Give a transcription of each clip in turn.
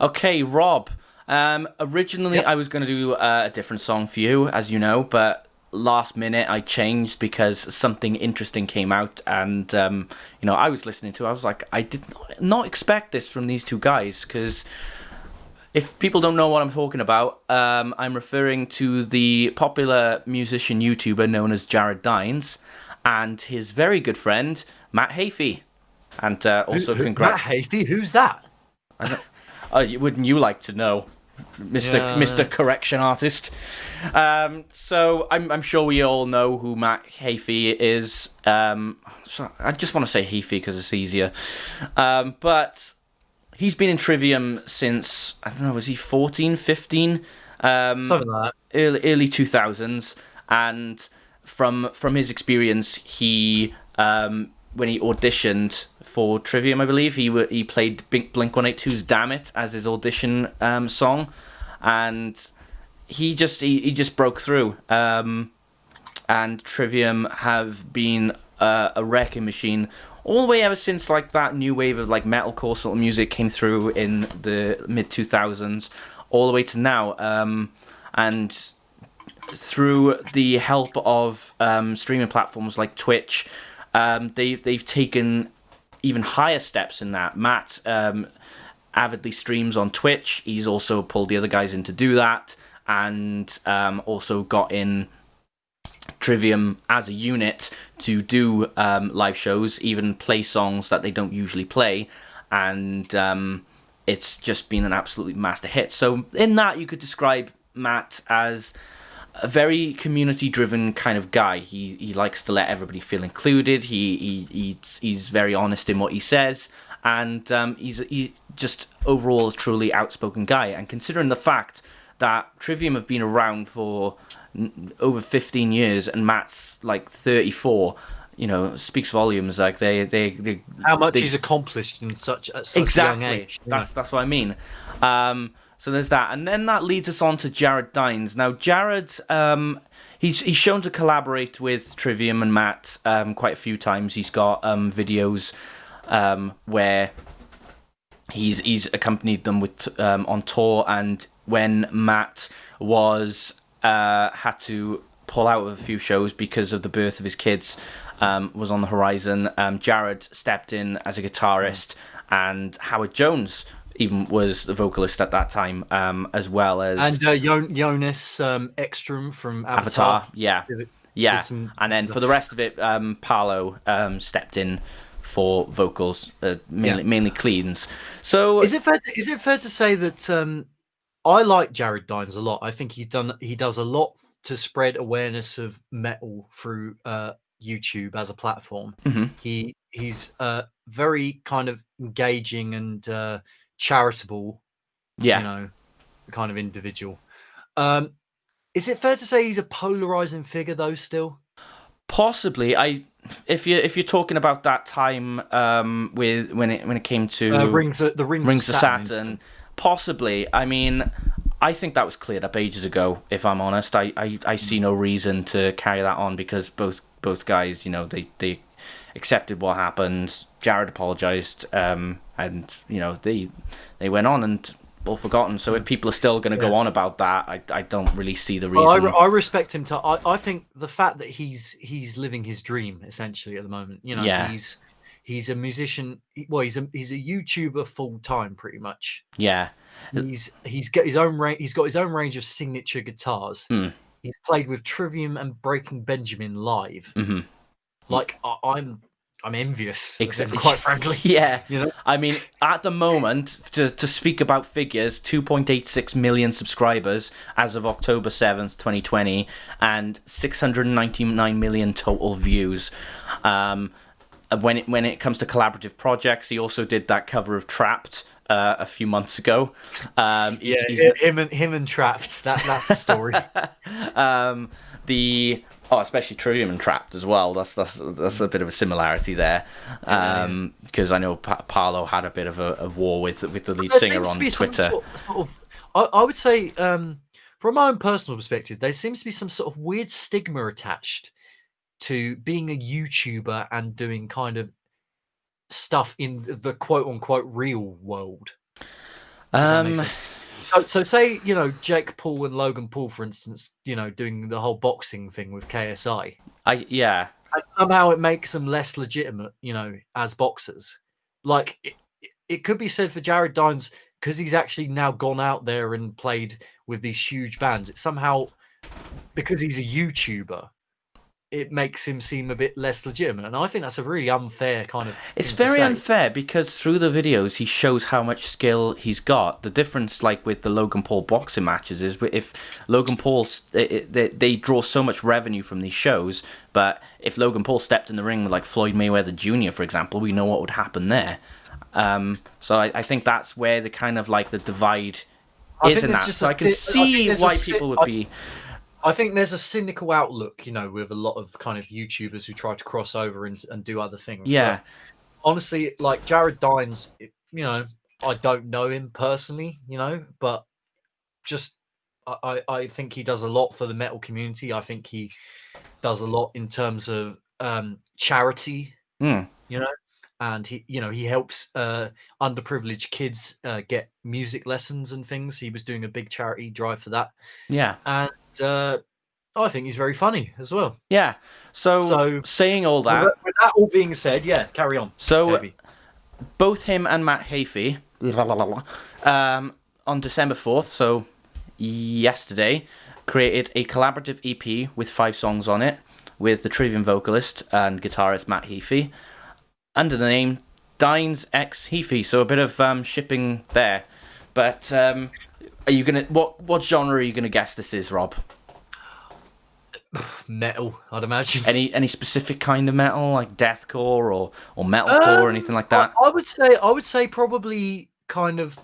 Okay, Rob. Originally, Yep. I was going to do a different song for you, as you know, but last minute I changed because something interesting came out, and I was listening to. I was like, I did not expect this from these two guys, because if people don't know what I'm talking about, I'm referring to the popular musician YouTuber known as Jared Dines, and his very good friend Matt Heafy, and also Matt congrats. Heafy? Who's that? I don't, wouldn't you like to know? Mister Yeah. Correction Artist. So I'm sure we all know who Matt Heafy is. So I just want to say Heafy because it's easier. But he's been in Trivium since, I don't know, was he 14, 15? Something like Early 2000s, and from his experience, he when he auditioned for Trivium, I believe he played Blink 182's "Damn It" as his audition song, and he just broke through. And Trivium have been a wrecking machine all the way ever since like that new wave of like metalcore sort of music came through in the mid 2000s, all the way to now. And through the help of streaming platforms like Twitch, they've taken even higher steps in that. Matt avidly streams on Twitch. He's also pulled the other guys in to do that, and also got in Trivium as a unit to do live shows, even play songs that they don't usually play, and it's just been an absolutely master hit. So in that, you could describe Matt as a very community driven kind of guy. He likes to let everybody feel included. He's very honest in what he says, and he just overall is truly outspoken guy. And considering the fact that Trivium have been around for over 15 years and Matt's like 34, speaks volumes. Like how much they he's accomplished in such at such a young exactly. age. That's what I mean. So there's that, and then that leads us on to Jared Dines. Now, Jared, he's shown to collaborate with Trivium and Matt quite a few times. He's got videos where he's accompanied them with on tour, and when Matt was had to pull out of a few shows because of the birth of his kids was on the horizon, Jared stepped in as a guitarist, and Howard Jones even was the vocalist at that time, as well as And Jonas Ekstrom from Avatar Avatar. Yeah, did yeah. some. And then for the rest of it, Paolo stepped in for vocals, Yeah. mainly cleans. So Is it fair to say that I like Jared Dines a lot? I think he does a lot to spread awareness of metal through YouTube as a platform. mhm, He's very kind of engaging and charitable, you yeah, know, kind of individual. Um, is it fair to say he's a polarizing figure though? Still, possibly. If you're talking about that time with when it came to Rings of Rings of Saturn Saturn, incident. possibly. I mean, I think that was cleared up ages ago. If I'm honest, I see no reason to carry that on, because both guys, they accepted what happened. Jared apologized, and they went on and all forgotten. So if people are still going to go Yeah. on about that, I don't really see the Well, reason. I respect him. I think the fact that he's living his dream essentially at the moment. Yeah, He's a musician. Well, he's a YouTuber full time, pretty much. yeah, He's got his own range. He's got his own range of signature guitars. mm, He's played with Trivium and Breaking Benjamin live. hmm Like I'm envious of him, exactly. quite frankly. Yeah, You know, I mean, at the moment, to speak about figures, 2.86 million subscribers as of October 7th, 2020, and 699 million total views. When it comes to collaborative projects, he also did that cover of Trapped a few months ago. yeah, He's him and Trapped. That's the story. the especially Trivium and Trapped as well. That's a bit of a similarity there, Yeah. because I know Paolo had a bit of a war with the lead There singer seems to on be some Twitter. sort of I would say, from my own personal perspective, there seems to be some sort of weird stigma attached to being a YouTuber and doing kind of stuff in the quote unquote real world. If that makes Um, sense. So say, Jake Paul and Logan Paul, for instance, doing the whole boxing thing with KSI. yeah. And somehow it makes them less legitimate, as boxers. Like it could be said for Jared Dines because he's actually now gone out there and played with these huge bands. It's somehow because he's a YouTuber, it makes him seem a bit less legitimate, and I think that's a really unfair kind of It's thing to very say. unfair because through the videos he shows how much skill he's got. The difference, like with the Logan Paul boxing matches, is if Logan Paul they draw so much revenue from these shows, but if Logan Paul stepped in the ring with like Floyd Mayweather Jr., for example, we know what would happen there. So I think that's where the kind of like the divide is in that. So I can see why people would be. I think there's a cynical outlook, with a lot of kind of YouTubers who try to cross over and do other things. Yeah. But honestly, like Jared Dines, I don't know him personally, but just I think he does a lot for the metal community. I think he does a lot in terms of charity, Mm. and he helps underprivileged kids get music lessons and things. He was doing a big charity drive for that. Yeah. And I think he's very funny as well. Yeah. So saying all that, with that all being said, yeah, carry on. So Heafy. both him and Matt Heafy, on December 4th, so yesterday, created a collaborative EP with 5 songs on it, with the Trivium vocalist and guitarist Matt Heafy, under the name Dines X Heafy. So a bit of shipping there. But are you gonna what genre are you gonna guess this is, Rob? Metal, I'd imagine. Any specific kind of metal, like deathcore or metalcore or anything like that? I would say probably kind of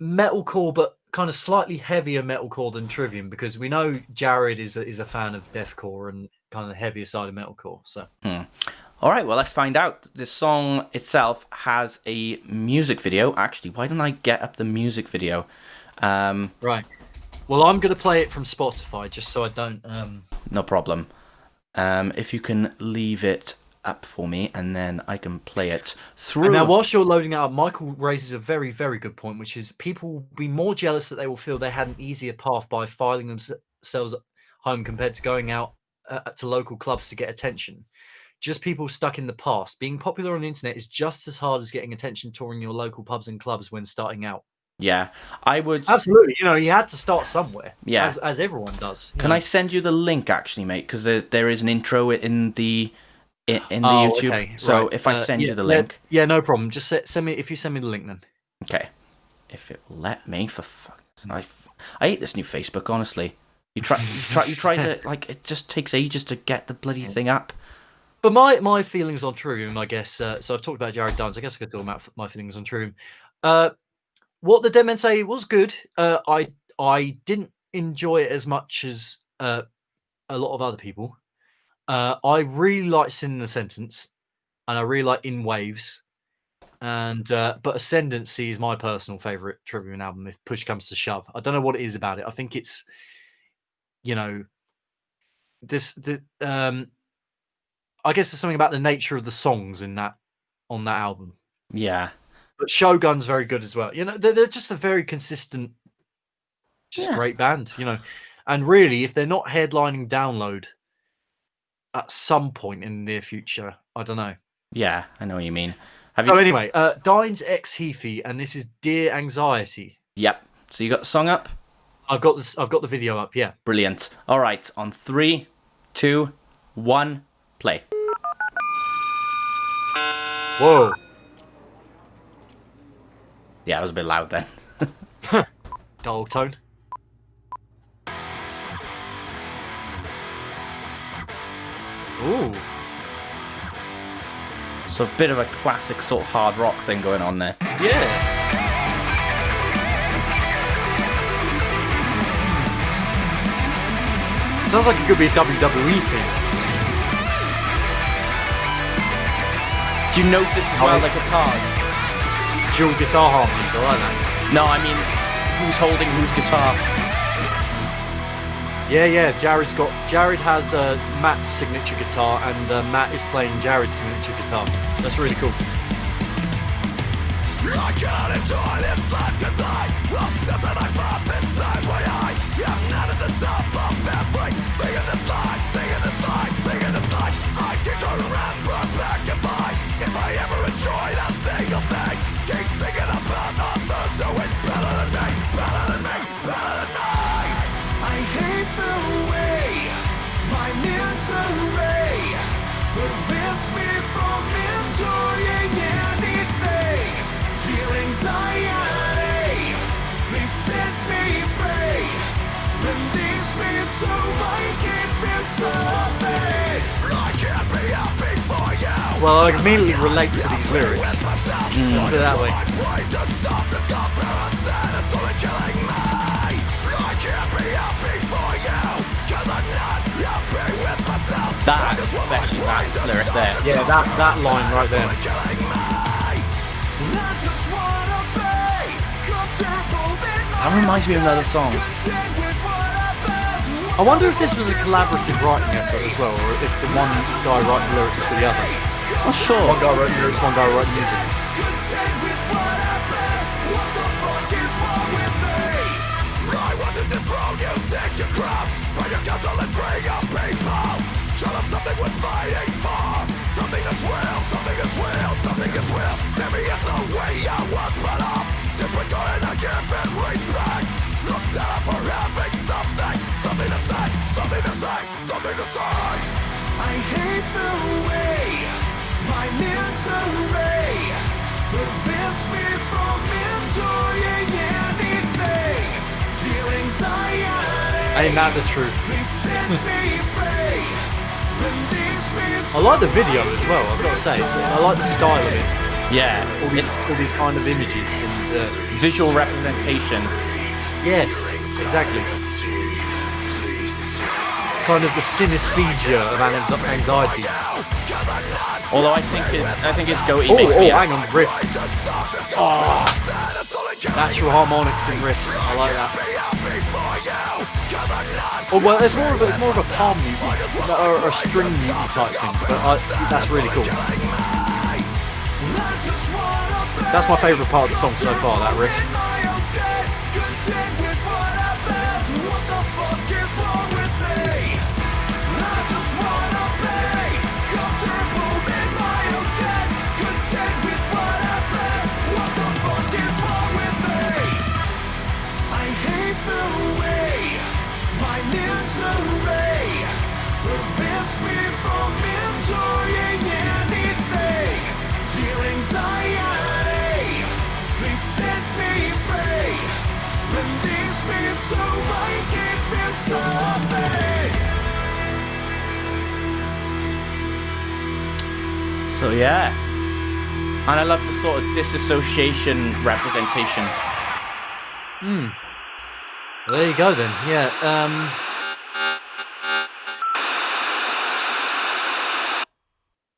metalcore, but kind of slightly heavier metalcore than Trivium, because we know Jared is a fan of deathcore and kind of the heavier side of metalcore. So. All right, well, let's find out. The song itself has a music video. Actually, why don't I get up the music video? Right. Well, I'm going to play it from Spotify just so I don't... No problem. If you can leave it up for me, and then I can play it through... And now, whilst you're loading it up, Michael raises a very, very good point, which is people will be more jealous that they will feel they had an easier path by filing themselves home compared to going out to local clubs to get attention. Just people stuck in the past. Being popular on the internet is just as hard as getting attention touring your local pubs and clubs when starting out. Yeah, I would... Absolutely. You had to start somewhere. Yeah. As everyone does. Can I send you the link, actually, mate? Because there is an intro in the YouTube. Okay. So right. if I send you the link... Yeah, no problem. Just send me... If you send me the link, then. Okay. If it will let me, for fuck's sake. I hate this new Facebook, honestly. You try to... Like, it just takes ages to get the bloody thing up. But my feelings on Trivium, I guess... so I've talked about Jared Dines. I guess I could talk about my feelings on Trivium. What the Dead Men Say was good. I didn't enjoy it as much as a lot of other people. I really like Sin in the Sentence, and I really like In Waves. And but Ascendancy is my personal favorite Trivium album. If push comes to shove, I don't know what it is about it. I think it's, I guess there's something about the nature of the songs on that album. Yeah. But Shogun's very good as well. They're just a very consistent, great band. And really, if they're not headlining Download at some point in the near future, I don't know. Yeah, I know what you mean. Anyway, Dines X Heafy, and this is Dear Anxiety. Yep. So you got the song up? I've got the video up. Yeah. Brilliant. All right. On 3, 2, 1, play. Whoa. Yeah, it was a bit loud then. Dog tone. Ooh. So a bit of a classic sort of hard rock thing going on there. Yeah. Sounds like it could be a WWE thing. Do you notice as well the guitars? Dual guitar harmonies, I like that. No, I mean, who's holding whose guitar? Yeah. Jared has Matt's signature guitar, and Matt is playing Jared's signature guitar. That's really cool. I cannot enjoy this life cause I obsess and hypothesize why I am not at the top of everything in this life, thing in this life, thing in this life. I keep turning around, run back if I ever enjoyed a single thing. Keep thinking about others doing better than me, better than me, better than me. I hate the way my misery prevents me from enjoying anything. Dear anxiety, please set me free. Release me so I can feel something. I can't be happy for you. Well, I immediately relate to these lyrics. Let's put it that way. To stop this comparison is slowly killing me. I can't be happy for you, cause I'm not happy with myself. That, especially that lyric there. Yeah, that line right there. That reminds me of another song. I wonder if this was a collaborative writing effort as well, or if the one guy wrote the lyrics for the other. Not sure. One guy wrote the lyrics, one guy wrote the music. I want to dethrone you, take your crap, bring your counsel and bring your people. Show them something worth fighting for. Something that's real, something that's real, something that's real. Maybe it's the way I was brought up. Disregarding a given respect. Look down for having something, something to say, something to say, something to say. I hate the way my misery prevents me from enjoying anything. Dear anxiety, Ain't that the truth? please set me free. Release me I like the video as well, I've got to say. I like the style of it. Yeah, All it's these kind of images and visual representation. yes, exactly. Kind of the synesthesia of anxiety. Although I think his goatee Oh, makes me hang on, riff. Natural harmonics and riffs. I like that. Oh well, it's more of a palm muting or a string muting type thing, but that's really cool. That's my favourite part of the song so far. That riff. Prevents me from enjoying anything. Dear anxiety, please set me free. Release me so I can feel something. So yeah, and I love the sort of disassociation representation. Well, there you go then. Yeah.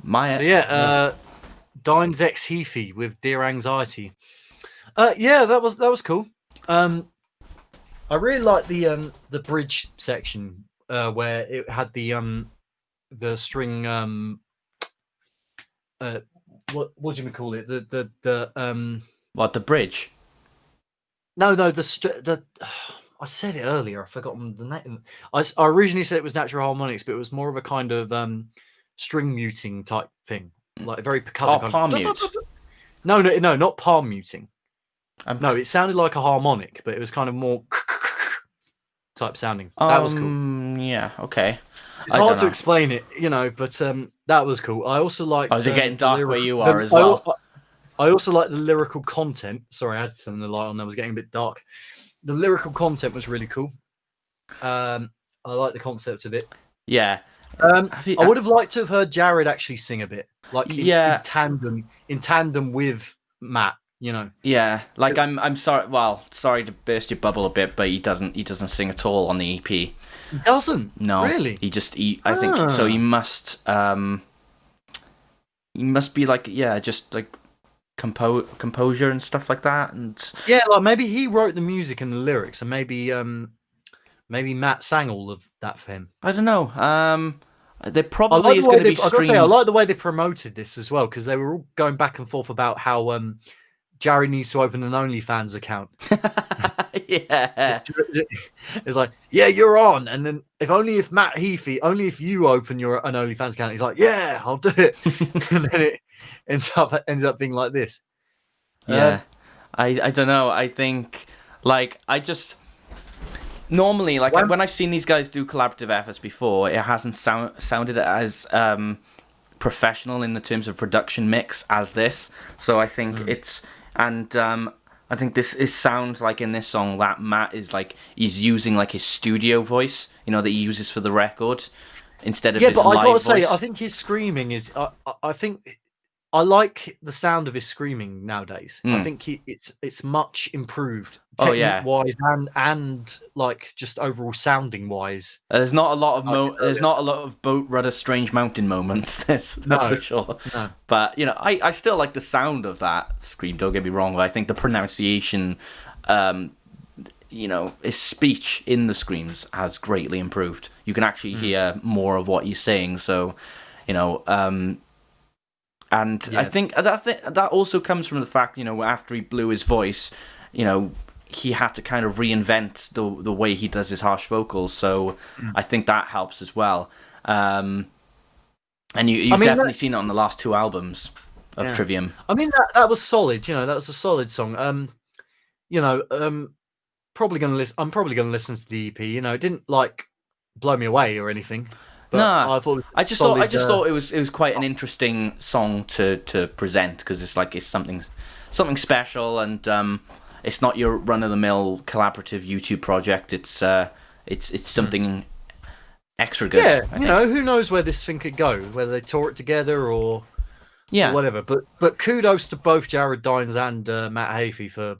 So yeah, Dime's ex Heafy with Dear Anxiety. Yeah, that was cool. I really like the bridge section where it had the string what do you call it? What, the bridge? No, the I said it earlier. I've forgotten the name. I originally said it was natural harmonics, but it was more of a kind of string muting type thing, like a very percussive. Oh, palm mute. No, not palm muting. No, it sounded like a harmonic, but it was kind of more type sounding. That was cool. Yeah, okay. It's hard to explain it, but that was cool. I also liked. Oh, is it getting dark where you are as well? I also like the lyrical content. Sorry, I had to turn the light on. I was getting a bit dark. The lyrical content was really cool. I like the concept of it. Yeah. I would have liked to have heard Jared actually sing a bit, like in tandem with Matt. Yeah, like I'm sorry. Well, sorry to burst your bubble a bit, but he doesn't sing at all on the EP. He doesn't. No, really. I think so. He must be like just like composure and stuff like that, and yeah, like maybe he wrote the music and the lyrics, and maybe Matt sang all of that for him. I don't know. There probably is going to be streams. I like the way they promoted this as well, because they were all going back and forth about how Jared needs to open an OnlyFans account. Yeah. It's like, yeah, you're on. And then if Matt Heafy, only if you open an OnlyFans account, he's like, yeah, I'll do it. And then it ends up being like this. Yeah. I don't know. I think, like, normally, like, when I've seen these guys do collaborative efforts before, it hasn't sounded as professional in the terms of production mix as this. So I think I think this sounds like in this song that Matt is like, he's using like his studio voice, that he uses for the record instead of his live voice. Yeah, but I gotta say, I think his screaming is. I think I like the sound of his screaming nowadays. I think it's much improved technique wise and like just overall sounding wise. There's not a lot of boat rudder strange mountain moments. That's for sure. No. But I still like the sound of that scream. Don't get me wrong. But I think the pronunciation, his speech in the screams has greatly improved. You can actually hear more of what he's saying. So, and I think that also comes from the fact, after he blew his voice, he had to kind of reinvent the way he does his harsh vocals. So I think that helps as well. And you've definitely seen it on the last 2 albums of Trivium. I mean, that was solid. That was a solid song. Probably gonna listen. I'm probably gonna listen to the EP. It didn't like blow me away or anything. But no, I just thought it was quite an interesting song to present, because it's something special, and it's not your run of the mill collaborative YouTube project. It's something extra good. Yeah, who knows where this thing could go? Whether they tour it together or whatever. But kudos to both Jared Dines and Matt Heafy for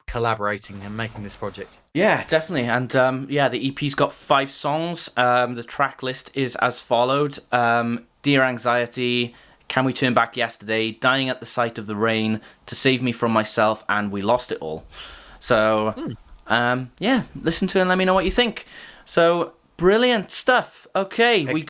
collaborating and making this project. Yeah, definitely. And the EP's got 5 songs. The track list is as followed: Dear Anxiety, Can We Turn Back Yesterday, Dying at the Sight of the Rain, To Save Me From Myself, and We Lost It All. So listen to it and let me know what you think. So brilliant stuff. Okay,